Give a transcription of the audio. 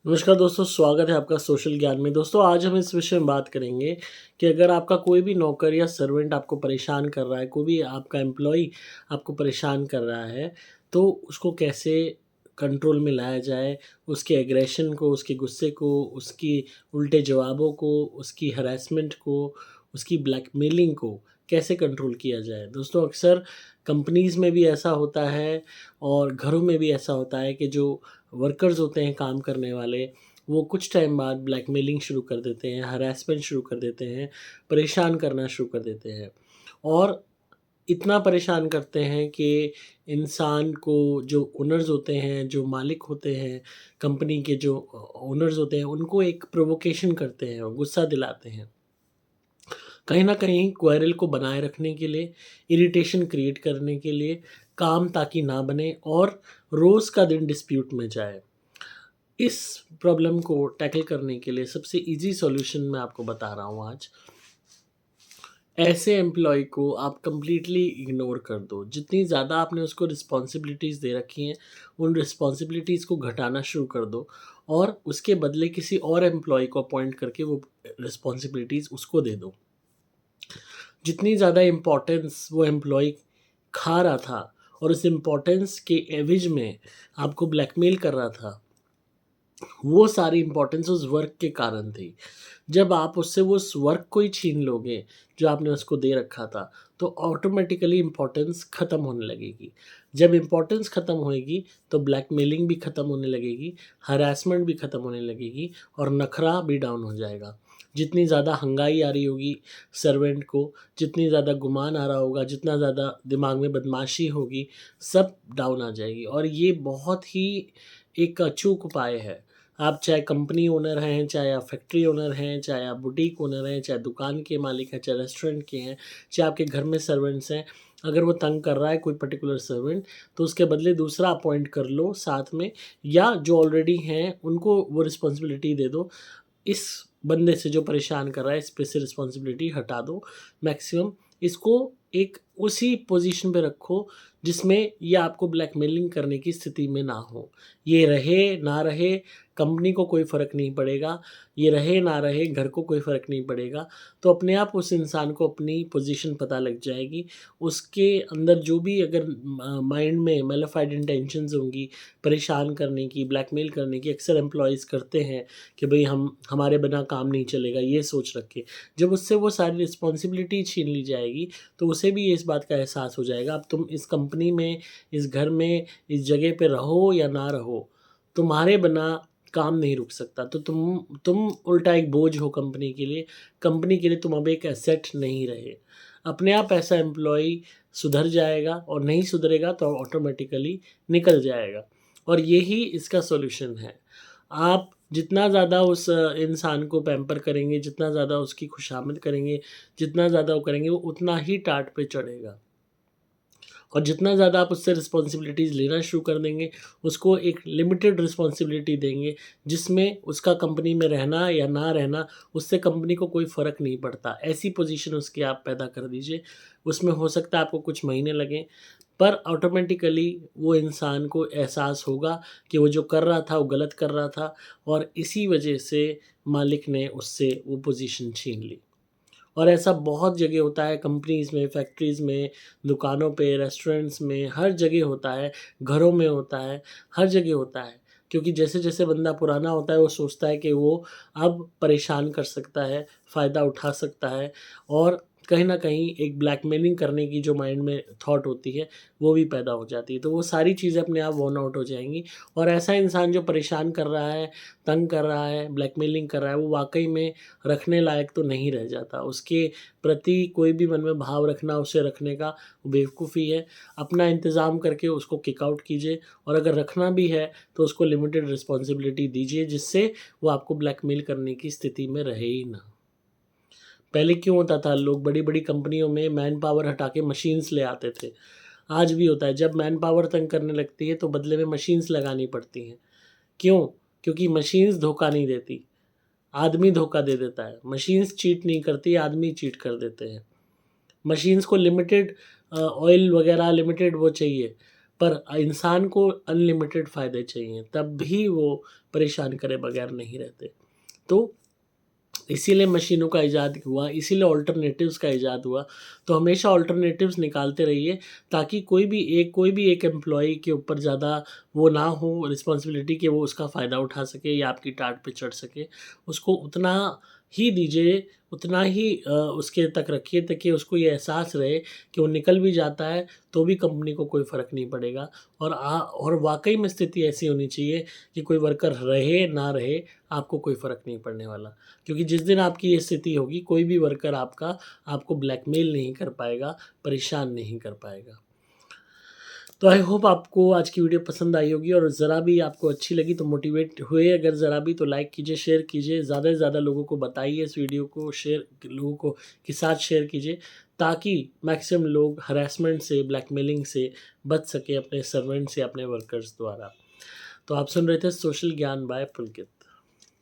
नमस्कार दोस्तों, स्वागत है आपका सोशल ज्ञान में। दोस्तों, आज हम इस विषय में बात करेंगे कि अगर आपका कोई भी नौकर या सर्वेंट आपको परेशान कर रहा है, कोई भी आपका एम्प्लॉई आपको परेशान कर रहा है, तो उसको कैसे कंट्रोल में लाया जाए, उसके एग्रेशन को, उसके गुस्से को, उसकी उल्टे जवाबों को, उसकी हैरेसमेंट को, उसकी ब्लैकमेलिंग को कैसे कंट्रोल किया जाए। दोस्तों, अक्सर कंपनीज़ में भी ऐसा होता है और घरों में भी ऐसा होता है कि जो वर्कर्स होते हैं काम करने वाले, वो कुछ टाइम बाद ब्लैकमेलिंग शुरू कर देते हैं, हरासमेंट शुरू कर देते हैं, परेशान करना शुरू कर देते हैं और इतना परेशान करते हैं कि इंसान को जो ओनर्स होते हैं, जो मालिक होते हैं, कंपनी के जो ओनर्स होते हैं, उनको एक प्रोवोकेशन करते हैं और गुस्सा दिलाते हैं। कहीं न कहीं क्वेरल को बनाए रखने के लिए, इरिटेशन क्रिएट करने के लिए, काम ताकि ना बने और रोज़ का दिन डिस्प्यूट में जाए। इस प्रॉब्लम को टैकल करने के लिए सबसे ईज़ी सॉल्यूशन मैं आपको बता रहा हूँ आज। ऐसे एम्प्लॉयी को आप कंप्लीटली इग्नोर कर दो। जितनी ज़्यादा आपने उसको रिस्पॉन्सिबिलिटीज़ दे रखी हैं, उन रिस्पॉन्सिबिलिटीज़ को घटाना शुरू कर दो और उसके बदले किसी और एम्प्लॉयी को अपॉइंट करके वो रिस्पॉन्सिबिलिटीज़ उसको दे दो। जितनी ज़्यादा इम्पोर्टेंस वो एम्प्लॉयी खा रहा था और उस इम्पोर्टेंस के एवज़ में आपको ब्लैकमेल कर रहा था, वो सारी इम्पोर्टेंस उस वर्क के कारण थी। जब आप उससे वो उस वर्क को ही छीन लोगे, जो आपने उसको दे रखा था, तो ऑटोमैटिकली इम्पोर्टेंस ख़त्म होने लगेगी। जब इम्पोर्टेंस ख़त्म होएगी, तो ब्लैकमेलिंग भी ख़त्म होने लगेगी, हरासमेंट भी ख़त्म होने लगेगी और नखरा भी डाउन हो जाएगा। जितनी ज़्यादा हंगाई आ रही होगी सर्वेंट को, जितनी ज़्यादा गुमान आ रहा होगा, जितना ज़्यादा दिमाग में बदमाशी होगी, सब डाउन आ जाएगी और ये बहुत ही एक अचूक उपाय है। आप चाहे कंपनी ओनर हैं, चाहे आप फैक्ट्री ओनर हैं, चाहे आप बुटीक ओनर हैं, चाहे दुकान के मालिक हैं, चाहे रेस्टोरेंट के हैं, चाहे आपके घर में सर्वेंट्स हैं, अगर वो तंग कर रहा है कोई पर्टिकुलर सर्वेंट, तो उसके बदले दूसरा अपॉइंट कर लो साथ में, या जो ऑलरेडी हैं उनको वो रिस्पॉन्सिबिलिटी दे दो। इस बंदे से जो परेशान कर रहा है, इस पे से रिस्पॉन्सिबिलिटी हटा दो मैक्सिमम। इसको एक उसी पोजीशन पे रखो जिसमें ये आपको ब्लैकमेलिंग करने की स्थिति में ना हो। ये रहे ना रहे, कंपनी को कोई फ़र्क नहीं पड़ेगा, ये रहे ना रहे, घर को कोई फ़र्क नहीं पड़ेगा। तो अपने आप उस इंसान को अपनी पोजीशन पता लग जाएगी। उसके अंदर जो भी अगर माइंड में मैलिफाइड इंटेंशंस होंगी, परेशान करने की, ब्लैकमेल करने की, अक्सर एम्प्लॉइज़ करते हैं कि भई हम हमारे बिना काम नहीं चलेगा, ये सोच रख के। जब उससे वो सारी रिस्पॉन्सिबिलिटी छीन ली जाएगी, तो उसे भी इस बात का एहसास हो जाएगा, अब तुम इस कंपनी में, इस घर में, इस जगह पे रहो या ना रहो, तुम्हारे बिना काम नहीं रुक सकता। तो तुम उल्टा एक बोझ हो कंपनी के लिए तुम अब एक एसेट नहीं रहे। अपने आप ऐसा एम्प्लॉयी सुधर जाएगा और नहीं सुधरेगा तो ऑटोमैटिकली निकल जाएगा और यही इसका सॉल्यूशन है। आप जितना ज़्यादा उस इंसान को पैम्पर करेंगे, जितना ज़्यादा उसकी खुशामद करेंगे, जितना ज़्यादा वो करेंगे, वो उतना ही टाट पे चढ़ेगा। और जितना ज़्यादा आप उससे रिस्पॉन्सिबिलिटीज़ लेना शुरू कर देंगे, उसको एक लिमिटेड रिस्पॉन्सिबिलिटी देंगे, जिसमें उसका कंपनी में रहना या ना रहना, उससे कंपनी को कोई फ़र्क नहीं पड़ता। ऐसी पोज़ीशन उसकी आप पैदा कर दीजिए, उसमें हो सकता है आपको कुछ महीने लगें, पर ऑटोमैटिकली वो इंसान को एहसास होगा कि वो जो कर रहा था, वो गलत कर रहा था और इसी वजह से मालिक ने उससे वो पोज़ीशन छीन ली। और ऐसा बहुत जगह होता है, कंपनीज़ में, फैक्ट्रीज़ में, दुकानों पे, रेस्टोरेंट्स में, हर जगह होता है, घरों में होता है, हर जगह होता है। क्योंकि जैसे-जैसे बंदा पुराना होता है, वो सोचता है कि वो अब परेशान कर सकता है, फ़ायदा उठा सकता है और कहीं न कहीं एक ब्लैकमेलिंग करने की जो माइंड में थॉट होती है, वो भी पैदा हो जाती है। तो वो सारी चीज़ें अपने आप वॉर्न आउट हो जाएँगी और ऐसा इंसान जो परेशान कर रहा है, तंग कर रहा है, ब्लैकमेलिंग कर रहा है, वो वाक़ई में रखने लायक तो नहीं रह जाता। उसके प्रति कोई भी मन में भाव रखना, उसे रखने का बेवकूफ़ी है। अपना इंतज़ाम करके उसको किक आउट कीजिए और अगर रखना भी है तो उसको लिमिटेड रिस्पॉन्सिबिलिटी दीजिए, जिससे वो आपको ब्लैकमेल करने की स्थिति में रहे ही ना। पहले क्यों होता था, लोग बड़ी-बड़ी कंपनियों में मैन पावर हटा के मशीन्स ले आते थे। आज भी होता है, जब मैन पावर तंग करने लगती है तो बदले में मशीन्स लगानी पड़ती हैं। क्यों? क्योंकि मशीन्स धोखा नहीं देती। आदमी धोखा दे देता है। मशीन्स चीट नहीं करती, आदमी चीट कर देते हैं। मशीन्स को लिमिटेड ऑयल वगैरह लिमिटेड वो चाहिए, पर इंसान को अनलिमिटेड फ़ायदे चाहिए, तब भी वो परेशान करे बगैर नहीं रहते। तो इसीलिए मशीनों का इजाद हुआ, इसीलिए अल्टरनेटिव्स का इजाद हुआ। तो हमेशा अल्टरनेटिव्स निकालते रहिए, ताकि कोई भी एक एम्प्लॉयी के ऊपर ज़्यादा वो ना हो रिस्पॉन्सिबिलिटी कि वो उसका फ़ायदा उठा सके या आपकी टाट पे चढ़ सके। उसको उतना ही दीजिए, उतना ही उसके तक रखिए ताकि उसको ये एहसास रहे कि वो निकल भी जाता है तो भी कंपनी को कोई फ़र्क नहीं पड़ेगा। और वाक़ई में स्थिति ऐसी होनी चाहिए कि कोई वर्कर रहे ना रहे, आपको कोई फ़र्क नहीं पड़ने वाला। क्योंकि जिस दिन आपकी ये स्थिति होगी, कोई भी वर्कर आपको ब्लैकमेल नहीं कर पाएगा, परेशान नहीं कर पाएगा। तो आई होप आपको आज की वीडियो पसंद आई होगी, और ज़रा भी आपको अच्छी लगी तो मोटिवेट हुए अगर ज़रा भी, तो लाइक कीजिए, शेयर कीजिए, ज़्यादा से ज़्यादा लोगों को बताइए इस वीडियो को, लोगों को के साथ शेयर कीजिए, ताकि मैक्सिमम लोग हरैसमेंट से, ब्लैकमेलिंग से बच सकें अपने सर्वेंट से, अपने वर्कर्स द्वारा। तो आप सुन रहे थे सोशल ज्ञान बाय पुलकित।